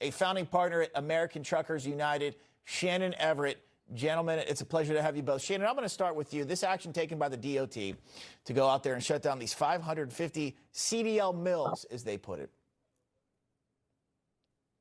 a founding partner at American Truckers United, Shannon Everett. Gentlemen, it's a pleasure to have you both. Shannon, I'm going to start with you. This action taken by the DOT to go out there and shut down these 550 CDL mills, as they put it.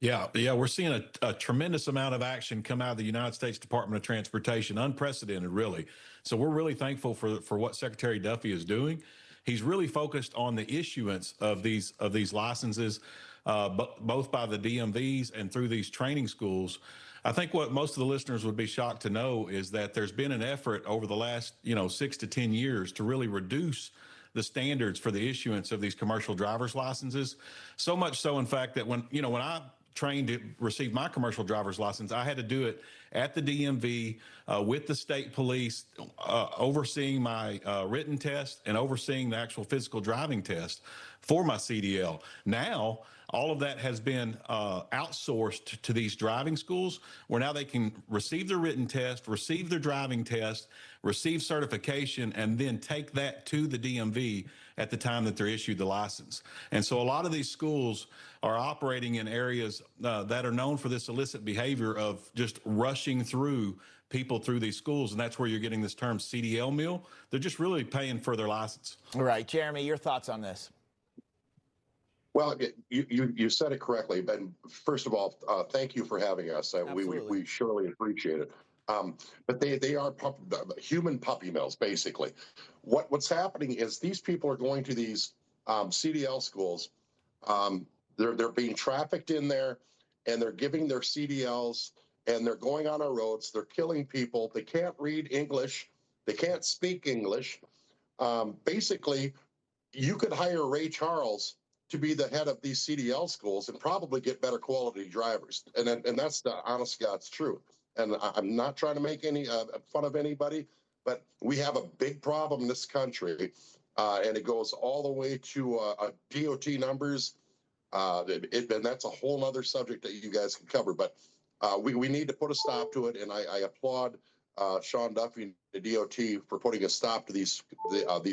Yeah, we're seeing a tremendous amount of action come out of the United States Department of Transportation, unprecedented, really. So we're really thankful for what Secretary Duffy is doing. He's really focused on the issuance of these licenses, both by the DMVs and through these training schools. I think what most of the listeners would be shocked to know is that there's been an effort over the last 6 to 10 years to really reduce the standards for the issuance of these commercial driver's licenses. So much so, in fact, that when I trained to receive my commercial driver's license, I had to do it at the DMV with the state police, overseeing my written test and overseeing the actual physical driving test for my CDL. Now, all of that has been outsourced to these driving schools, where now they can receive their written test, receive their driving test, receive certification, and then take that to the DMV at the time that they're issued the license. And so a lot of these schools are operating in areas that are known for this illicit behavior of just rushing through people through these schools, and that's where you're getting this term CDL mill. They're just really paying for their license. All right, Jeremy, your thoughts on this? Well, you said it correctly, but first of all, thank you for having us. We surely appreciate it. But they are human puppy mills, basically. What's happening is these people are going to these CDL schools. They're being trafficked in there, and they're giving their CDLs, and they're going on our roads. They're killing people. They can't read English. They can't speak English. Basically, you could hire Ray Charles to be the head of these CDL schools and probably get better quality drivers. And that's the honest God's truth. And I'm not trying to make any fun of anybody, but we have a big problem in this country, and it goes all the way to DOT numbers. And that's a whole other subject that you guys can cover. But we need to put a stop to it, and I applaud Sean Duffy and the DOT for putting a stop to these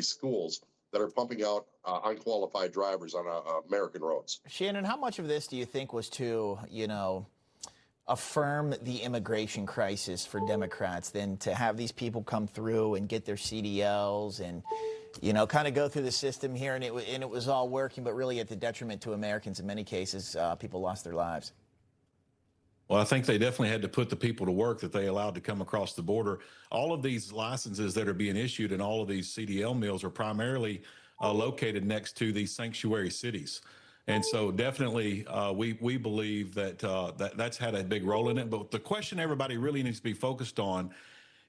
schools that are pumping out unqualified drivers on American roads. Shannon, how much of this do you think was to, affirm the immigration crisis for Democrats than to have these people come through and get their CDLs and, kind of go through the system here and it was all working, but really at the detriment to Americans in many cases, people lost their lives? Well, I think they definitely had to put the people to work that they allowed to come across the border. All of these licenses that are being issued in all of these CDL mills are primarily located next to these sanctuary cities. And so definitely we believe that that's had a big role in it. But the question everybody really needs to be focused on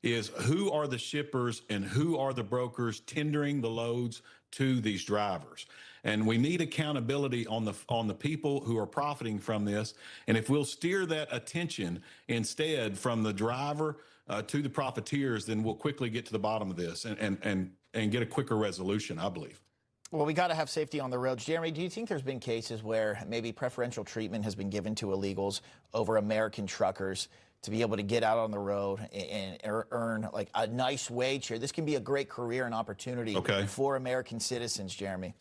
is who are the shippers and who are the brokers tendering the loads to these drivers. And we need accountability on the people who are profiting from this. And if we'll steer that attention instead from the driver to the profiteers, then we'll quickly get to the bottom of this and get a quicker resolution, I believe. Well, we got to have safety on the roads. Jeremy, do you think there's been cases where maybe preferential treatment has been given to illegals over American truckers to be able to get out on the road and earn like a nice wage here? This can be a great career and opportunity for American citizens, Jeremy.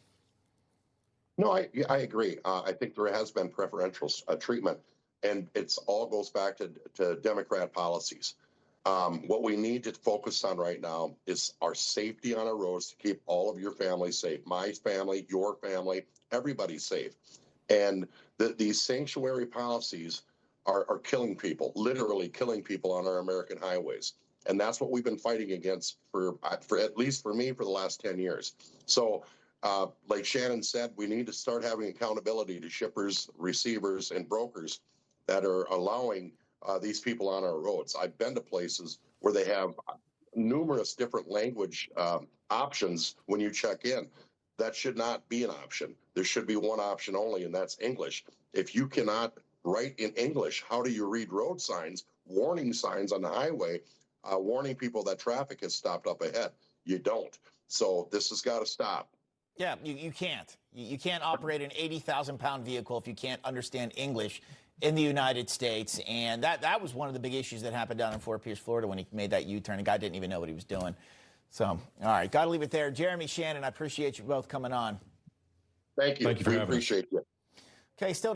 No, I agree. I think there has been preferential treatment, and it's all goes back to Democrat policies. What we need to focus on right now is our safety on our roads to keep all of your family safe. My family, your family, everybody safe. And these sanctuary policies are killing people, literally killing people on our American highways. And that's what we've been fighting against for at least for me for the last 10 years. So like Shannon said, we need to start having accountability to shippers, receivers, and brokers that are allowing these people on our roads. I've been to places where they have numerous different language options when you check in. That should not be an option. There should be one option only, and that's English. If you cannot write in English, how do you read road signs, warning signs on the highway, warning people that traffic has stopped up ahead? You don't. So this has got to stop. Yeah, you can't. You can't operate an 80,000-pound vehicle if you can't understand English in the United States. And that was one of the big issues that happened down in Fort Pierce, Florida, when he made that U-turn. The guy didn't even know what he was doing. So, all right, got to leave it there. Jeremy, Shannon, I appreciate you both coming on. Thank you. Thank you for having us. We appreciate you. Okay, still